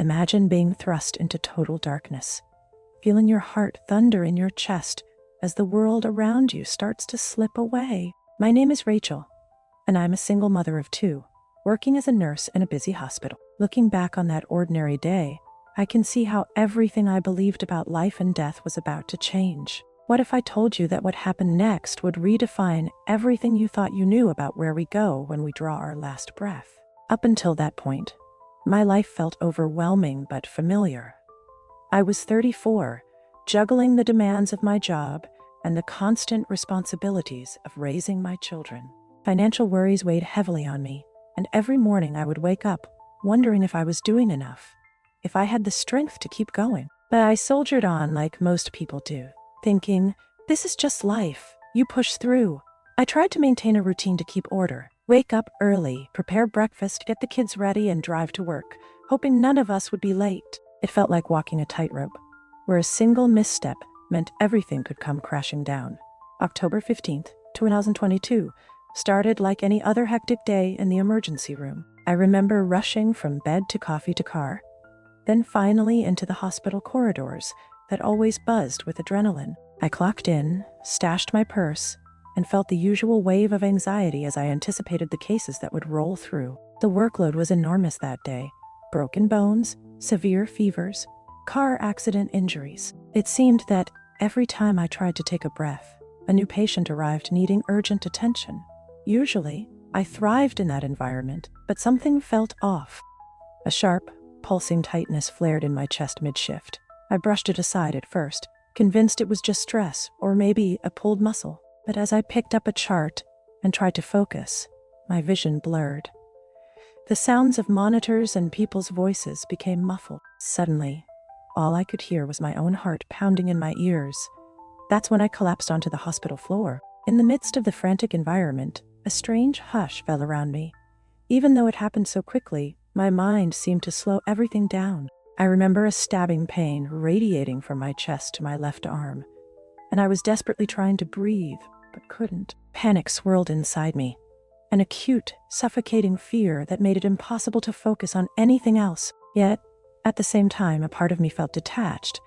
Imagine being thrust into total darkness, feeling your heart thunder in your chest as the world around you starts to slip away. My name is Rachel, and I'm a single mother of two, working as a nurse in a busy hospital. Looking back on that ordinary day, I can see how everything I believed about life and death was about to change. What if I told you that what happened next would redefine everything you thought you knew about where we go when we draw our last breath? Up until that point, my life felt overwhelming but familiar. I was 34, juggling the demands of my job and the constant responsibilities of raising my children. Financial worries weighed heavily on me, and every morning I would wake up wondering if I was doing enough, if I had the strength to keep going. But I soldiered on like most people do, thinking, this is just life, you push through. I tried to maintain a routine to keep order, wake up early, prepare breakfast, get the kids ready, and drive to work, hoping none of us would be late. It felt like walking a tightrope, where a single misstep meant everything could come crashing down. October 15th, 2022, started like any other hectic day in the emergency room. I remember rushing from bed to coffee to car, then finally into the hospital corridors that always buzzed with adrenaline. I clocked in, stashed my purse, and felt the usual wave of anxiety as I anticipated the cases that would roll through. The workload was enormous that day. Broken bones, severe fevers, car accident injuries. It seemed that every time I tried to take a breath, a new patient arrived needing urgent attention. Usually, I thrived in that environment, but something felt off. A sharp, pulsing tightness flared in my chest mid-shift. I brushed it aside at first, convinced it was just stress or maybe a pulled muscle. But as I picked up a chart and tried to focus, my vision blurred. The sounds of monitors and people's voices became muffled. Suddenly, all I could hear was my own heart pounding in my ears. That's when I collapsed onto the hospital floor. In the midst of the frantic environment, a strange hush fell around me. Even though it happened so quickly, my mind seemed to slow everything down. I remember a stabbing pain radiating from my chest to my left arm, and I was desperately trying to breathe, but couldn't. Panic swirled inside me, an acute, suffocating fear that made it impossible to focus on anything else. Yet, at the same time, a part of me felt detached,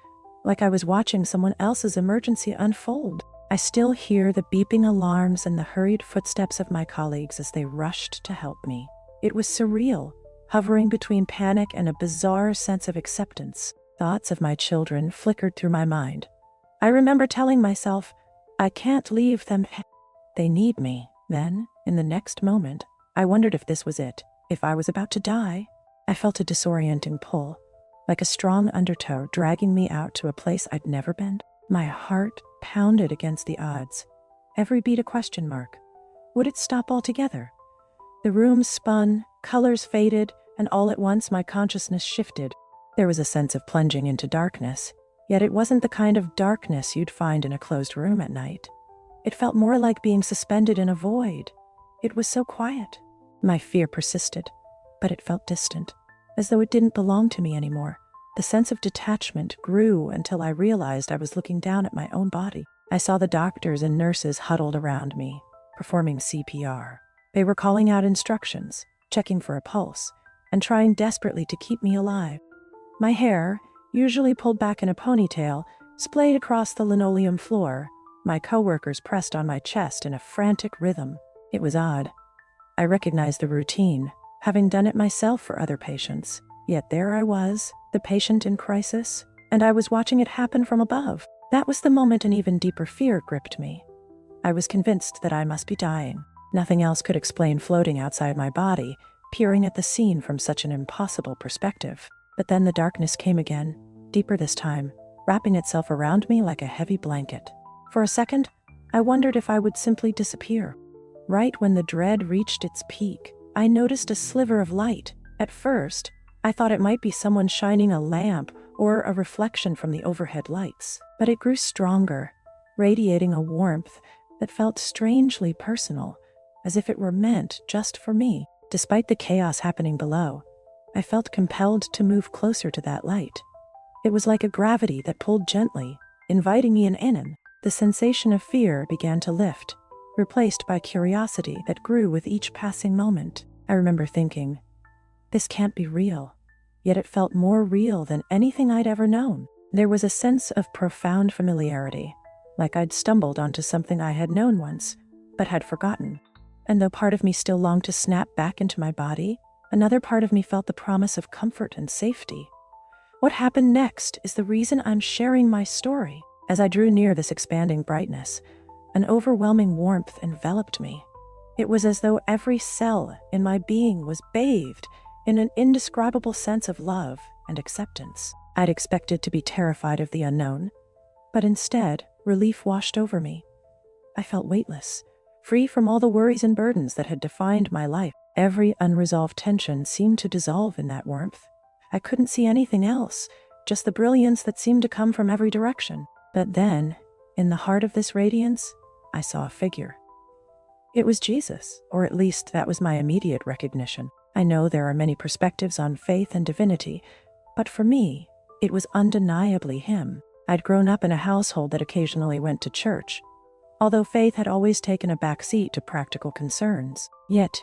like I was watching someone else's emergency unfold. I still hear the beeping alarms and the hurried footsteps of my colleagues as they rushed to help me. It was surreal, hovering between panic and a bizarre sense of acceptance. Thoughts of my children flickered through my mind. I remember telling myself, I can't leave them. They need me. Then, in the next moment, I wondered if this was it, if I was about to die. I felt a disorienting pull, like a strong undertow dragging me out to a place I'd never been. My heart pounded against the odds, every beat a question mark. Would it stop altogether? The room spun, colors faded, and all at once my consciousness shifted. There was a sense of plunging into darkness, yet it wasn't the kind of darkness you'd find in a closed room at night. It felt more like being suspended in a void. It was so quiet. My fear persisted, but it felt distant, as though it didn't belong to me anymore. The sense of detachment grew until I realized I was looking down at my own body. I saw the doctors and nurses huddled around me, performing CPR. They were calling out instructions, checking for a pulse, and trying desperately to keep me alive. My hair, usually pulled back in a ponytail, splayed across the linoleum floor. My coworkers pressed on my chest in a frantic rhythm. It was odd. I recognized the routine, having done it myself for other patients. Yet there I was, the patient in crisis, and I was watching it happen from above. That was the moment an even deeper fear gripped me. I was convinced that I must be dying. Nothing else could explain floating outside my body, peering at the scene from such an impossible perspective. But then the darkness came again, deeper this time, wrapping itself around me like a heavy blanket. For a second, I wondered if I would simply disappear. Right when the dread reached its peak, I noticed a sliver of light. At first, I thought it might be someone shining a lamp or a reflection from the overhead lights. But it grew stronger, radiating a warmth that felt strangely personal, as if it were meant just for me. Despite the chaos happening below, I felt compelled to move closer to that light. It was like a gravity that pulled gently, inviting me in. The sensation of fear began to lift, replaced by curiosity that grew with each passing moment. I remember thinking, this can't be real. yet it felt more real than anything I'd ever known. There was a sense of profound familiarity, like I'd stumbled onto something I had known once, but had forgotten. And though part of me still longed to snap back into my body, another part of me felt the promise of comfort and safety. What happened next is the reason I'm sharing my story. As I drew near this expanding brightness, an overwhelming warmth enveloped me. It was as though every cell in my being was bathed in an indescribable sense of love and acceptance. I'd expected to be terrified of the unknown, but instead, relief washed over me. I felt weightless, free from all the worries and burdens that had defined my life. Every unresolved tension seemed to dissolve in that warmth. I couldn't see anything else, just the brilliance that seemed to come from every direction. But then, in the heart of this radiance, I saw a figure. It was Jesus, or at least that was my immediate recognition. I know there are many perspectives on faith and divinity, but for me, it was undeniably him. I'd grown up in a household that occasionally went to church, although faith had always taken a back seat to practical concerns. Yet,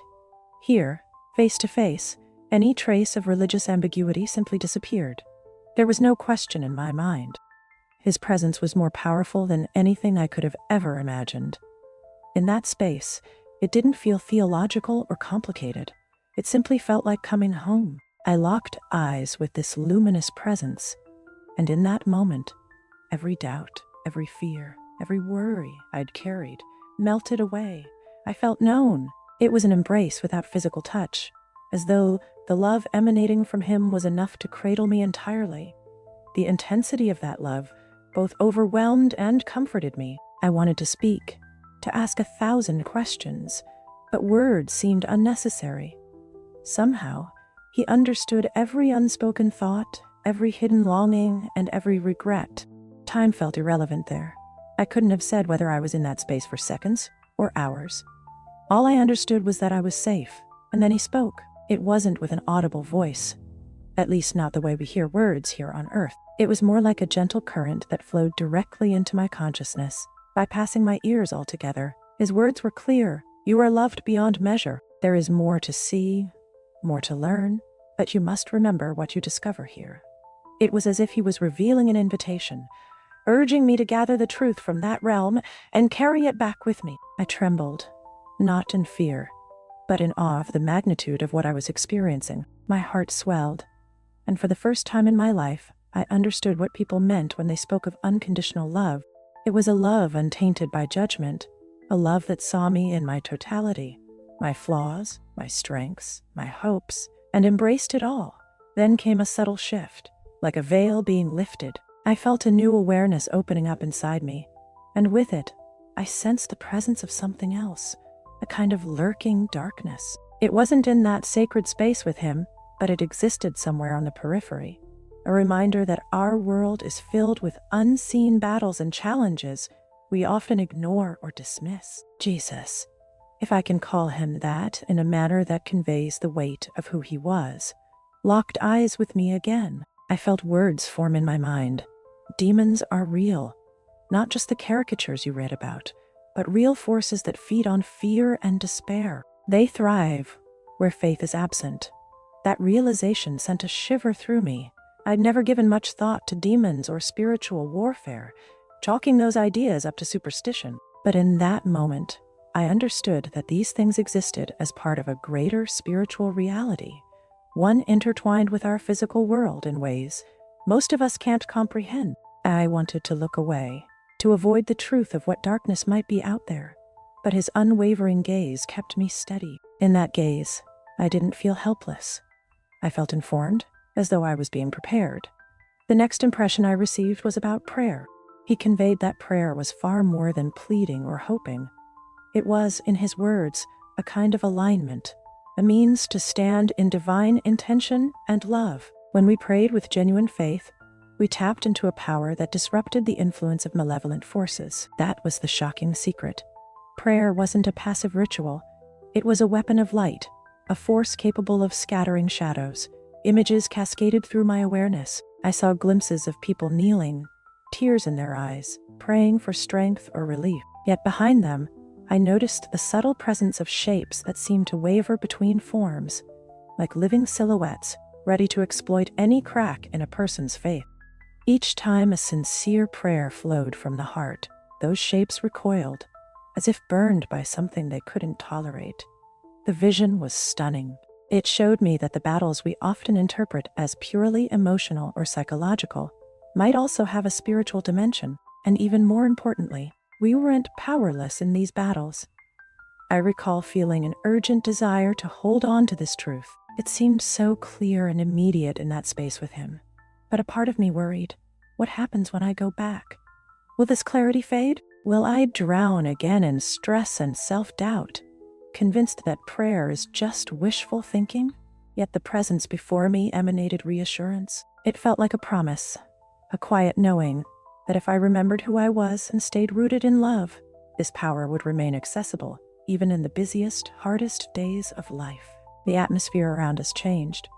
here, face to face, any trace of religious ambiguity simply disappeared. There was no question in my mind. His presence was more powerful than anything I could have ever imagined. In that space, it didn't feel theological or complicated. It simply felt like coming home. I locked eyes with this luminous presence, and in that moment, every doubt, every fear, every worry I'd carried melted away. I felt known. It was an embrace without physical touch, as though the love emanating from him was enough to cradle me entirely. The intensity of that love both overwhelmed and comforted me. I wanted to speak, to ask 1,000 questions, but words seemed unnecessary. Somehow, he understood every unspoken thought, every hidden longing, and every regret. Time felt irrelevant there. I couldn't have said whether I was in that space for seconds or hours. All I understood was that I was safe, and then he spoke. It wasn't with an audible voice, at least not the way we hear words here on Earth. It was more like a gentle current that flowed directly into my consciousness, bypassing my ears altogether. His words were clear. You are loved beyond measure. There is more to see, more to learn, but you must remember what you discover here. It was as if he was revealing an invitation, urging me to gather the truth from that realm and carry it back with me. I trembled, not in fear, but in awe of the magnitude of what I was experiencing. My heart swelled, and for the first time in my life, I understood what people meant when they spoke of unconditional love. It was a love untainted by judgment, a love that saw me in my totality, my flaws, my strengths, my hopes, and embraced it all. Then came a subtle shift, like a veil being lifted. I felt a new awareness opening up inside me, and with it, I sensed the presence of something else, a kind of lurking darkness. It wasn't in that sacred space with him, but it existed somewhere on the periphery, a reminder that our world is filled with unseen battles and challenges we often ignore or dismiss. Jesus, if I can call him that in a manner that conveys the weight of who he was, locked eyes with me again. I felt words form in my mind. Demons are real, not just the caricatures you read about, but real forces that feed on fear and despair. They thrive where faith is absent. That realization sent a shiver through me. I'd never given much thought to demons or spiritual warfare, chalking those ideas up to superstition. But in that moment, I understood that these things existed as part of a greater spiritual reality, one intertwined with our physical world in ways most of us can't comprehend. I wanted to look away, to avoid the truth of what darkness might be out there, but his unwavering gaze kept me steady. In that gaze, I didn't feel helpless. I felt informed, as though I was being prepared. The next impression I received was about prayer. He conveyed that prayer was far more than pleading or hoping. It was, in his words, a kind of alignment, a means to stand in divine intention and love. When we prayed with genuine faith, we tapped into a power that disrupted the influence of malevolent forces. That was the shocking secret. Prayer wasn't a passive ritual. It was a weapon of light, a force capable of scattering shadows. Images cascaded through my awareness. I saw glimpses of people kneeling, tears in their eyes, praying for strength or relief. Yet behind them, I noticed the subtle presence of shapes that seemed to waver between forms, like living silhouettes, ready to exploit any crack in a person's faith. Each time a sincere prayer flowed from the heart, those shapes recoiled, as if burned by something they couldn't tolerate. The vision was stunning. It showed me that the battles we often interpret as purely emotional or psychological might also have a spiritual dimension, and even more importantly, we weren't powerless in these battles. I recall feeling an urgent desire to hold on to this truth. It seemed so clear and immediate in that space with him. But a part of me worried, what happens when I go back? Will this clarity fade? Will I drown again in stress and self-doubt, convinced that prayer is just wishful thinking? Yet the presence before me emanated reassurance. It felt like a promise, a quiet knowing that if I remembered who I was and stayed rooted in love, this power would remain accessible, even in the busiest, hardest days of life. The atmosphere around us changed.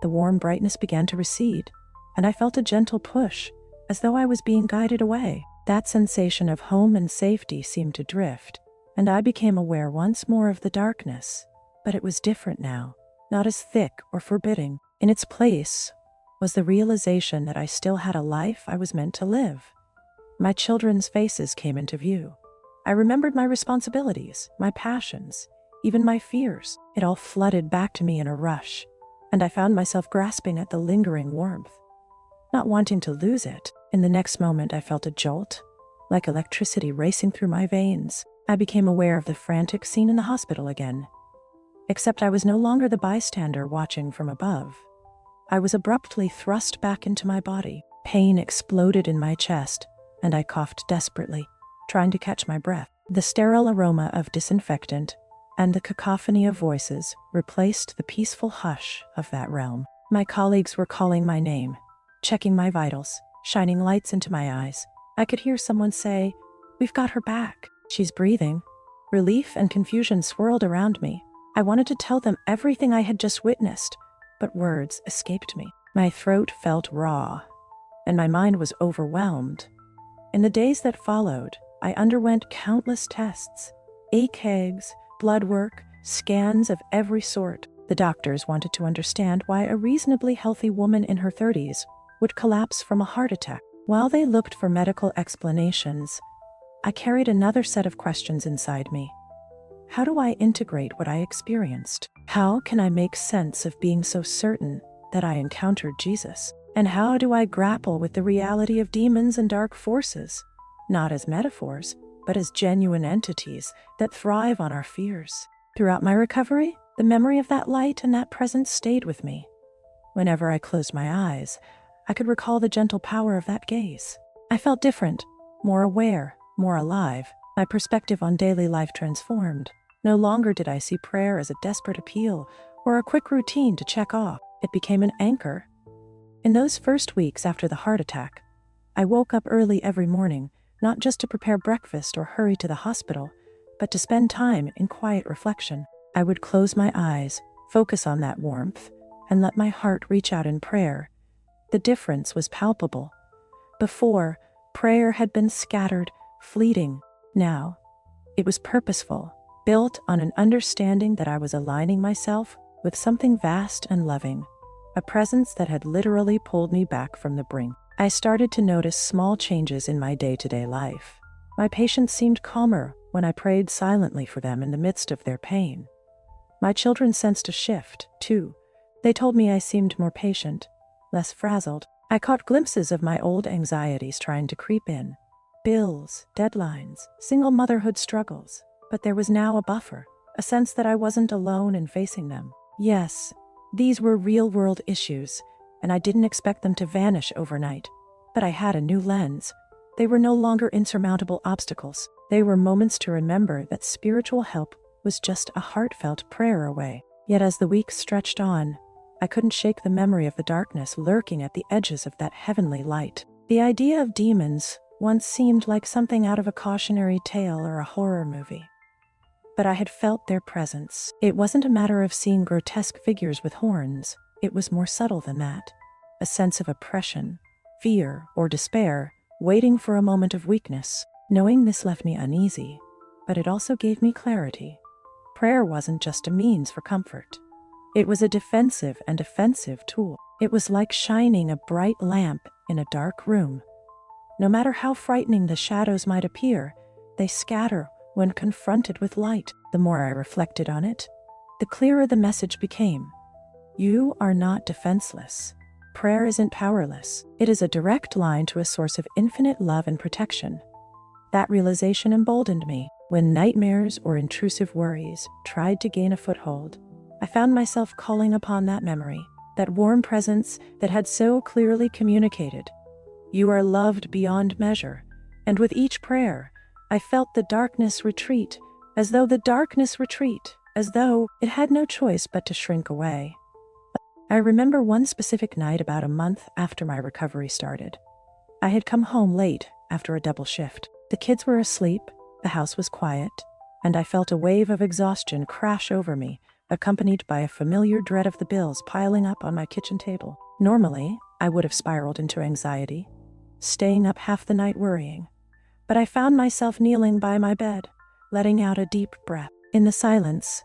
The warm brightness began to recede, and I felt a gentle push, as though I was being guided away. That sensation of home and safety seemed to drift, and I became aware once more of the darkness. But it was different now, not as thick or forbidding. In its place was the realization that I still had a life I was meant to live. My children's faces came into view. I remembered my responsibilities, my passions, even my fears. It all flooded back to me in a rush, and I found myself grasping at the lingering warmth, not wanting to lose it. In the next moment, I felt a jolt, like electricity racing through my veins. I became aware of the frantic scene in the hospital again, except I was no longer the bystander watching from above. I was abruptly thrust back into my body. Pain exploded in my chest, and I coughed desperately, trying to catch my breath. The sterile aroma of disinfectant and the cacophony of voices replaced the peaceful hush of that realm. My colleagues were calling my name, checking my vitals, shining lights into my eyes. I could hear someone say, "We've got her back. She's breathing." Relief and confusion swirled around me. I wanted to tell them everything I had just witnessed, but words escaped me. My throat felt raw, and my mind was overwhelmed. In the days that followed, I underwent countless tests, EKGs, blood work, scans of every sort. The doctors wanted to understand why a reasonably healthy woman in her 30s would collapse from a heart attack. While they looked for medical explanations, I carried another set of questions inside me. How do I integrate what I experienced? How can I make sense of being so certain that I encountered Jesus? And how do I grapple with the reality of demons and dark forces, not as metaphors, but as genuine entities that thrive on our fears? Throughout my recovery, the memory of that light and that presence stayed with me. Whenever I closed my eyes, I could recall the gentle power of that gaze. I felt different, more aware, more alive. My perspective on daily life transformed. No longer did I see prayer as a desperate appeal or a quick routine to check off. It became an anchor. In those first weeks after the heart attack, I woke up early every morning, not just to prepare breakfast or hurry to the hospital, but to spend time in quiet reflection. I would close my eyes, focus on that warmth, and let my heart reach out in prayer. The difference was palpable. Before, prayer had been scattered, fleeting. Now, it was purposeful, built on an understanding that I was aligning myself with something vast and loving, a presence that had literally pulled me back from the brink. I started to notice small changes in my day-to-day life. My patients seemed calmer when I prayed silently for them in the midst of their pain. My children sensed a shift, too. They told me I seemed more patient, less frazzled. I caught glimpses of my old anxieties trying to creep in. Bills, deadlines, single motherhood struggles. But there was now a buffer, a sense that I wasn't alone in facing them. Yes, these were real-world issues, and I didn't expect them to vanish overnight. But I had a new lens. They were no longer insurmountable obstacles. They were moments to remember that spiritual help was just a heartfelt prayer away. Yet as the weeks stretched on, I couldn't shake the memory of the darkness lurking at the edges of that heavenly light. The idea of demons once seemed like something out of a cautionary tale or a horror movie. But I had felt their presence. It wasn't a matter of seeing grotesque figures with horns. It was more subtle than that. A sense of oppression, fear, or despair, waiting for a moment of weakness. Knowing this left me uneasy, but it also gave me clarity. Prayer wasn't just a means for comfort. It was a defensive and offensive tool. It was like shining a bright lamp in a dark room. No matter how frightening the shadows might appear, they scatter when confronted with light. The more I reflected on it, the clearer the message became. You are not defenseless. Prayer isn't powerless. It is a direct line to a source of infinite love and protection. That realization emboldened me. When nightmares or intrusive worries tried to gain a foothold, I found myself calling upon that memory, that warm presence that had so clearly communicated, "You are loved beyond measure." And with each prayer, I felt the darkness retreat, as though it had no choice but to shrink away. I remember one specific night about a month after my recovery started. I had come home late after a double shift. The kids were asleep, the house was quiet, and I felt a wave of exhaustion crash over me, accompanied by a familiar dread of the bills piling up on my kitchen table. Normally, I would have spiraled into anxiety, staying up half the night worrying. But I found myself kneeling by my bed, letting out a deep breath. In the silence,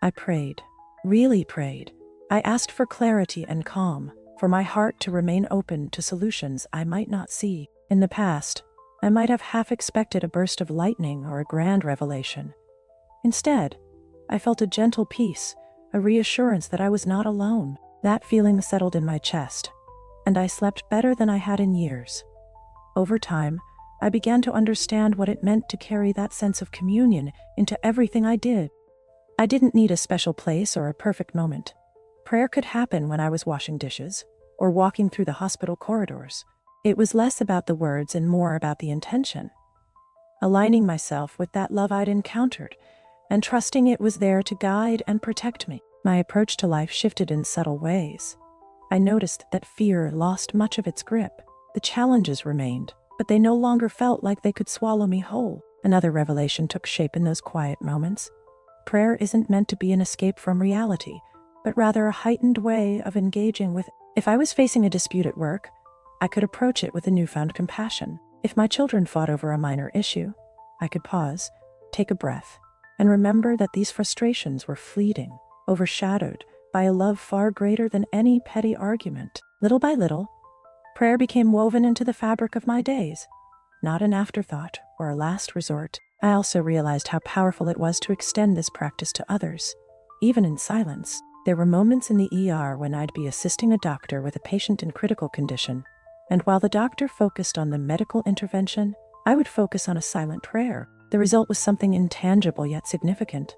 I prayed, really prayed. I asked for clarity and calm, for my heart to remain open to solutions I might not see. In the past, I might have half expected a burst of lightning or a grand revelation. Instead, I felt a gentle peace, a reassurance that I was not alone. That feeling settled in my chest, and I slept better than I had in years. Over time, I began to understand what it meant to carry that sense of communion into everything I did. I didn't need a special place or a perfect moment. Prayer could happen when I was washing dishes or walking through the hospital corridors. It was less about the words and more about the intention. Aligning myself with that love I'd encountered and trusting it was there to guide and protect me. My approach to life shifted in subtle ways. I noticed that fear lost much of its grip. The challenges remained, but they no longer felt like they could swallow me whole. Another revelation took shape in those quiet moments. Prayer isn't meant to be an escape from reality, but rather a heightened way of engaging with it. If I was facing a dispute at work, I could approach it with a newfound compassion. If my children fought over a minor issue, I could pause, take a breath, and remember that these frustrations were fleeting, overshadowed by a love far greater than any petty argument. Little by little, prayer became woven into the fabric of my days, not an afterthought or a last resort. I also realized how powerful it was to extend this practice to others, even in silence. There were moments in the ER when I'd be assisting a doctor with a patient in critical condition, and while the doctor focused on the medical intervention, I would focus on a silent prayer. The result was something intangible yet significant.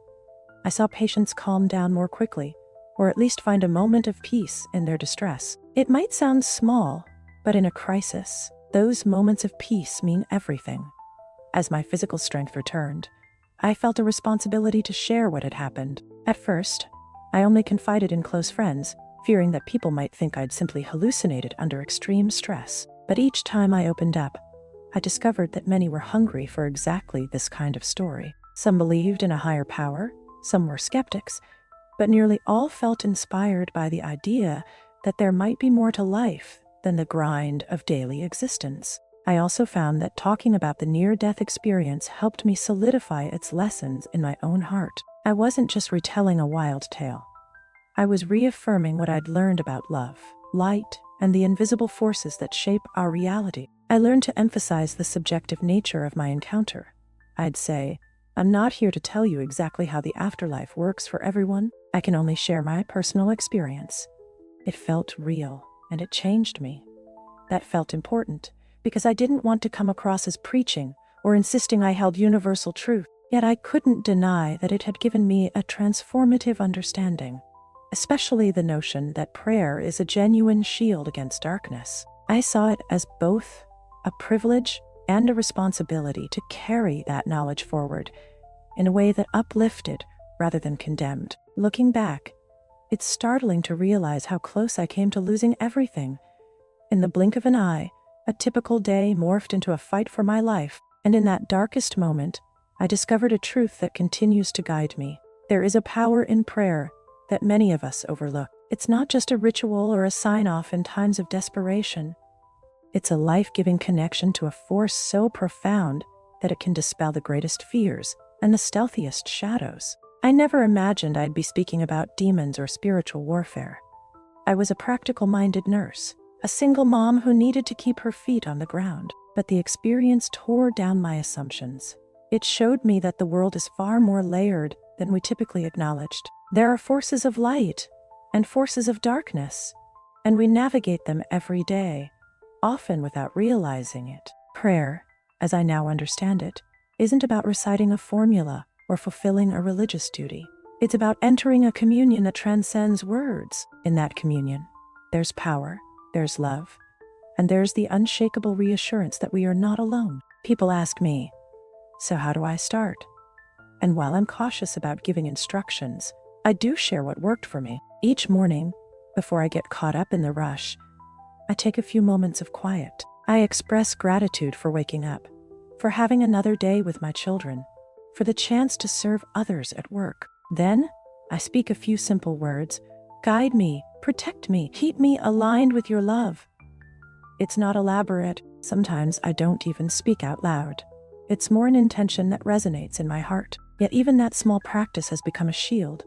I saw patients calm down more quickly, or at least find a moment of peace in their distress. It might sound small, but in a crisis, those moments of peace mean everything. As my physical strength returned, I felt a responsibility to share what had happened. At first, I only confided in close friends, fearing that people might think I'd simply hallucinated under extreme stress. But each time I opened up, I discovered that many were hungry for exactly this kind of story. Some believed in a higher power, some were skeptics, but nearly all felt inspired by the idea that there might be more to life than the grind of daily existence. I also found that talking about the near-death experience helped me solidify its lessons in my own heart. I wasn't just retelling a wild tale. I was reaffirming what I'd learned about love, light, and the invisible forces that shape our reality. I learned to emphasize the subjective nature of my encounter. I'd say, "I'm not here to tell you exactly how the afterlife works for everyone. I can only share my personal experience." It felt real, and it changed me. That felt important, because I didn't want to come across as preaching or insisting I held universal truth. Yet I couldn't deny that it had given me a transformative understanding, especially the notion that prayer is a genuine shield against darkness. I saw it as both a privilege and a responsibility to carry that knowledge forward in a way that uplifted rather than condemned. Looking back, it's startling to realize how close I came to losing everything. In the blink of an eye, a typical day morphed into a fight for my life, and in that darkest moment, I discovered a truth that continues to guide me. There is a power in prayer that many of us overlook. It's not just a ritual or a sign-off in times of desperation. It's a life-giving connection to a force so profound that it can dispel the greatest fears and the stealthiest shadows. I never imagined I'd be speaking about demons or spiritual warfare. I was a practical-minded nurse, a single mom who needed to keep her feet on the ground. But the experience tore down my assumptions. It showed me that the world is far more layered than we typically acknowledged. There are forces of light and forces of darkness, and we navigate them every day, often without realizing it. Prayer, as I now understand it, isn't about reciting a formula or fulfilling a religious duty. It's about entering a communion that transcends words. In that communion, there's power, there's love, and there's the unshakable reassurance that we are not alone. People ask me, so how do I start? And while I'm cautious about giving instructions, I do share what worked for me. Each morning, before I get caught up in the rush, I take a few moments of quiet. I express gratitude for waking up, for having another day with my children, for the chance to serve others at work. Then, I speak a few simple words: guide me, protect me, keep me aligned with your love. It's not elaborate. Sometimes I don't even speak out loud. It's more an intention that resonates in my heart. Yet even that small practice has become a shield,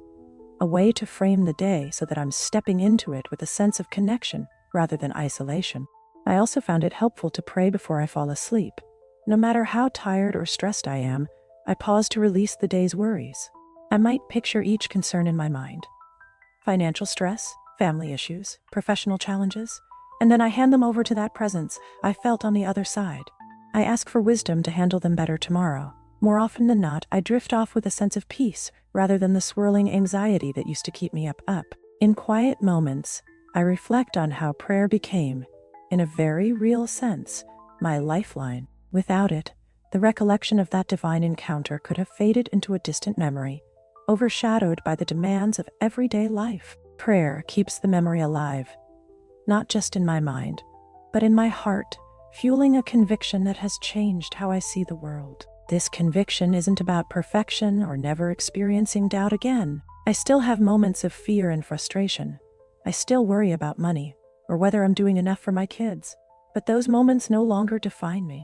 a way to frame the day so that I'm stepping into it with a sense of connection rather than isolation. I also found it helpful to pray before I fall asleep. No matter how tired or stressed I am, I pause to release the day's worries. I might picture each concern in my mind: financial stress, family issues, professional challenges, and then I hand them over to that presence I felt on the other side. I ask for wisdom to handle them better tomorrow. More often than not, I drift off with a sense of peace rather than the swirling anxiety that used to keep me up. In quiet moments, I reflect on how prayer became, in a very real sense, my lifeline. Without it, the recollection of that divine encounter could have faded into a distant memory, overshadowed by the demands of everyday life. Prayer keeps the memory alive, not just in my mind, but in my heart, fueling a conviction that has changed how I see the world. This conviction isn't about perfection or never experiencing doubt again. I still have moments of fear and frustration. I still worry about money, or whether I'm doing enough for my kids. But those moments no longer define me.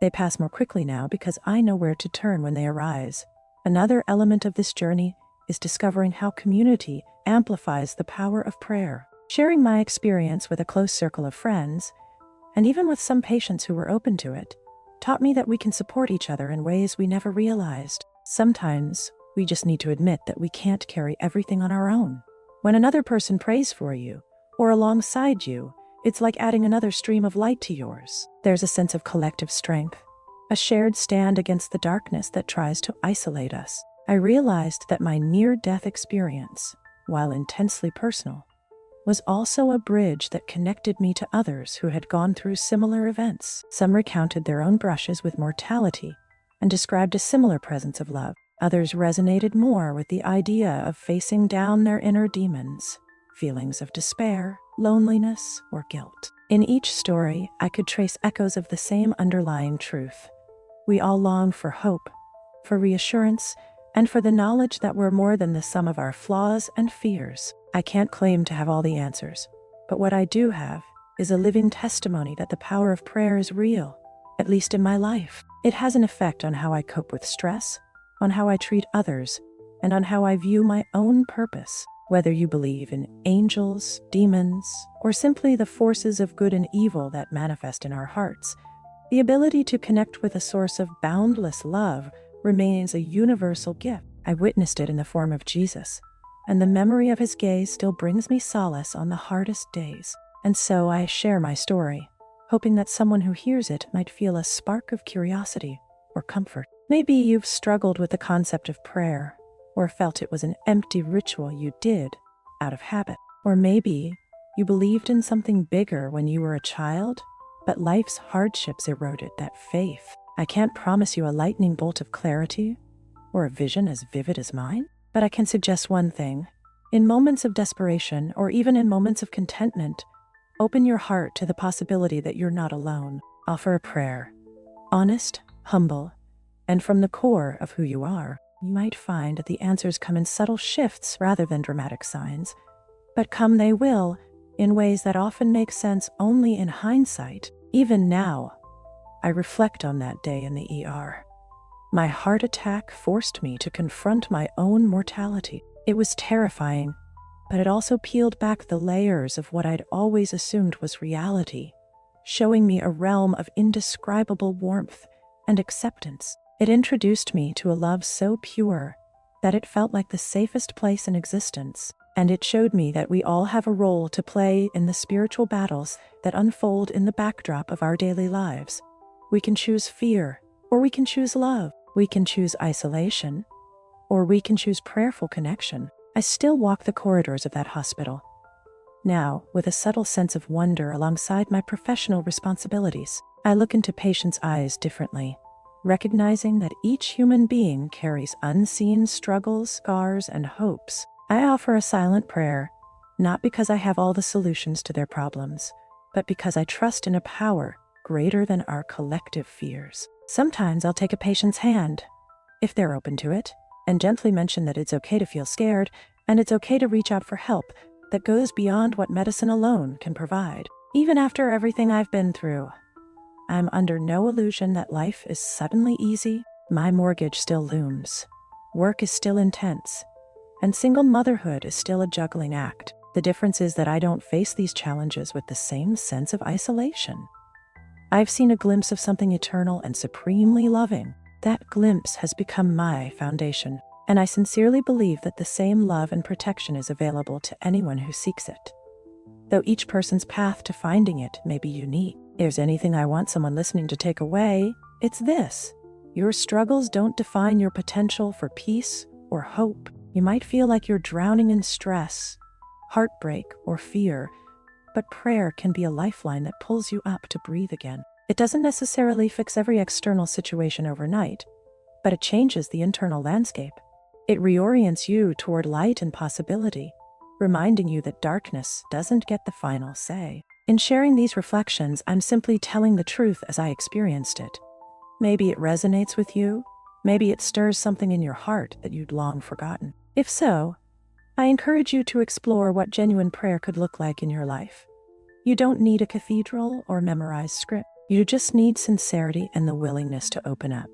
They pass more quickly now because I know where to turn when they arise. Another element of this journey is discovering how community amplifies the power of prayer. Sharing my experience with a close circle of friends, and even with some patients who were open to it, taught me that we can support each other in ways we never realized. Sometimes we just need to admit that we can't carry everything on our own. When another person prays for you, or alongside you, it's like adding another stream of light to yours. There's a sense of collective strength, a shared stand against the darkness that tries to isolate us. I realized that my near-death experience, while intensely personal, was also a bridge that connected me to others who had gone through similar events. Some recounted their own brushes with mortality and described a similar presence of love. Others resonated more with the idea of facing down their inner demons, feelings of despair, loneliness, or guilt. In each story, I could trace echoes of the same underlying truth. We all long for hope, for reassurance, and for the knowledge that we're more than the sum of our flaws and fears. I can't claim to have all the answers, but what I do have is a living testimony that the power of prayer is real, at least in my life. It has an effect on how I cope with stress, on how I treat others, and on how I view my own purpose. Whether you believe in angels, demons, or simply the forces of good and evil that manifest in our hearts, the ability to connect with a source of boundless love remains a universal gift. I witnessed it in the form of Jesus, and the memory of his gaze still brings me solace on the hardest days. And so I share my story, hoping that someone who hears it might feel a spark of curiosity or comfort. Maybe you've struggled with the concept of prayer, or felt it was an empty ritual you did out of habit. Or maybe you believed in something bigger when you were a child, but life's hardships eroded that faith. I can't promise you a lightning bolt of clarity or a vision as vivid as mine, but I can suggest one thing. In moments of desperation, or even in moments of contentment, open your heart to the possibility that you're not alone. Offer a prayer, honest, humble, and from the core of who you are. You might find that the answers come in subtle shifts rather than dramatic signs, but come they will, in ways that often make sense only in hindsight. Even now, I reflect on that day in the ER. My heart attack forced me to confront my own mortality. It was terrifying, but it also peeled back the layers of what I'd always assumed was reality, showing me a realm of indescribable warmth and acceptance. It introduced me to a love so pure that it felt like the safest place in existence, and it showed me that we all have a role to play in the spiritual battles that unfold in the backdrop of our daily lives. We can choose fear, or we can choose love. We can choose isolation, or we can choose prayerful connection. I still walk the corridors of that hospital, now with a subtle sense of wonder alongside my professional responsibilities. I look into patients' eyes differently, recognizing that each human being carries unseen struggles, scars, and hopes. I offer a silent prayer, not because I have all the solutions to their problems, but because I trust in a power greater than our collective fears. Sometimes I'll take a patient's hand, if they're open to it, and gently mention that it's okay to feel scared, and it's okay to reach out for help that goes beyond what medicine alone can provide. Even after everything I've been through, I'm under no illusion that life is suddenly easy. My mortgage still looms, work is still intense, and single motherhood is still a juggling act. The difference is that I don't face these challenges with the same sense of isolation. I've seen a glimpse of something eternal and supremely loving. That glimpse has become my foundation, and I sincerely believe that the same love and protection is available to anyone who seeks it. Though each person's path to finding it may be unique, if there's anything I want someone listening to take away, it's this. Your struggles don't define your potential for peace or hope. You might feel like you're drowning in stress, heartbreak, or fear, but prayer can be a lifeline that pulls you up to breathe again. It doesn't necessarily fix every external situation overnight, but it changes the internal landscape. It reorients you toward light and possibility, reminding you that darkness doesn't get the final say. In sharing these reflections, I'm simply telling the truth as I experienced it. Maybe it resonates with you, maybe it stirs something in your heart that you'd long forgotten. If so, I encourage you to explore what genuine prayer could look like in your life. You don't need a cathedral or memorized script. You just need sincerity and the willingness to open up.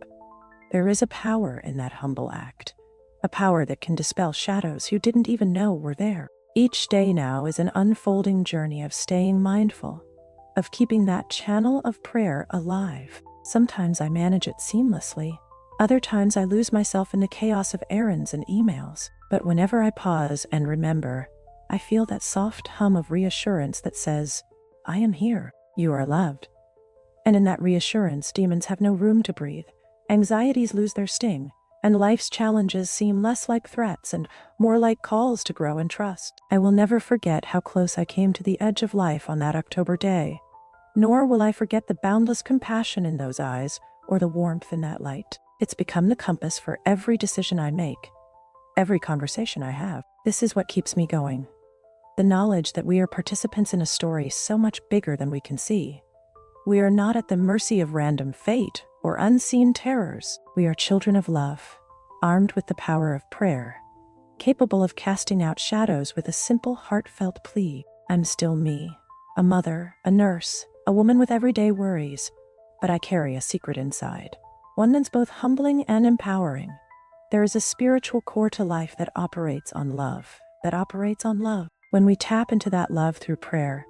There is a power in that humble act, a power that can dispel shadows you didn't even know were there. Each day now is an unfolding journey of staying mindful, of keeping that channel of prayer alive. Sometimes I manage it seamlessly. Other times I lose myself in the chaos of errands and emails. But whenever I pause and remember, I feel that soft hum of reassurance that says, I am here, you are loved. And in that reassurance, demons have no room to breathe, anxieties lose their sting, and life's challenges seem less like threats and more like calls to grow in trust. I will never forget how close I came to the edge of life on that October day, nor will I forget the boundless compassion in those eyes or the warmth in that light. It's become the compass for every decision I make, every conversation I have. This is what keeps me going. The knowledge that we are participants in a story so much bigger than we can see. We are not at the mercy of random fate or unseen terrors. We are children of love, armed with the power of prayer, capable of casting out shadows with a simple, heartfelt plea. I'm still me, a mother, a nurse, a woman with everyday worries, but I carry a secret inside, one that's both humbling and empowering. There is a spiritual core to life that operates on love, When we tap into that love through prayer,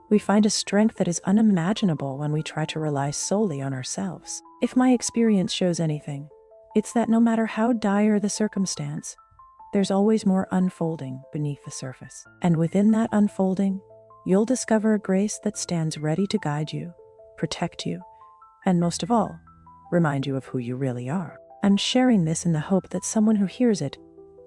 we find a strength that is unimaginable when we try to rely solely on ourselves. If my experience shows anything, it's that no matter how dire the circumstance, there's always more unfolding beneath the surface. And within that unfolding, you'll discover a grace that stands ready to guide you, protect you, and most of all, remind you of who you really are. I'm sharing this in the hope that someone who hears it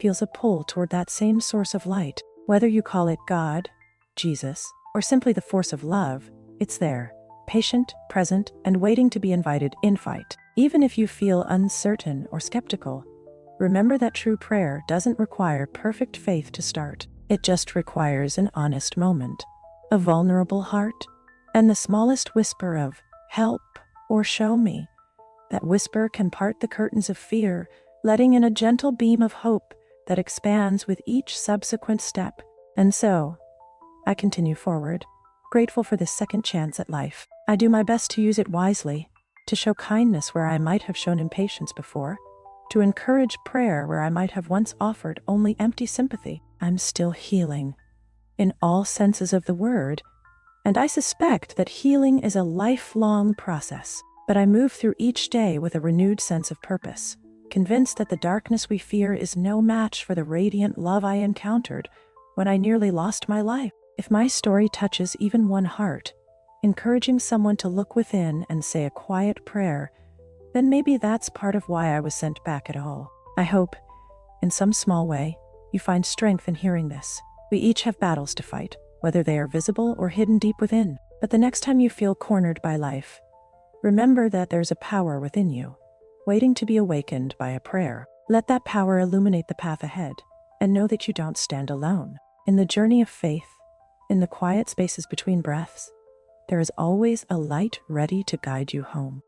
feels a pull toward that same source of light. Whether you call it God, Jesus, or simply the force of love, it's there, patient, present, and waiting to be invited in. Even if you feel uncertain or skeptical, remember that true prayer doesn't require perfect faith to start. It just requires an honest moment, a vulnerable heart, and the smallest whisper of help or show me. That whisper can part the curtains of fear, letting in a gentle beam of hope that expands with each subsequent step. And so, I continue forward, grateful for this second chance at life. I do my best to use it wisely, to show kindness where I might have shown impatience before, to encourage prayer where I might have once offered only empty sympathy. I'm still healing, in all senses of the word, and I suspect that healing is a lifelong process. But I move through each day with a renewed sense of purpose, convinced that the darkness we fear is no match for the radiant love I encountered when I nearly lost my life. If my story touches even one heart, encouraging someone to look within and say a quiet prayer, then maybe that's part of why I was sent back at all. I hope, in some small way, you find strength in hearing this. We each have battles to fight, whether they are visible or hidden deep within. But the next time you feel cornered by life, remember that there's a power within you, waiting to be awakened by a prayer. Let that power illuminate the path ahead, and know that you don't stand alone. In the journey of faith, in the quiet spaces between breaths, there is always a light ready to guide you home.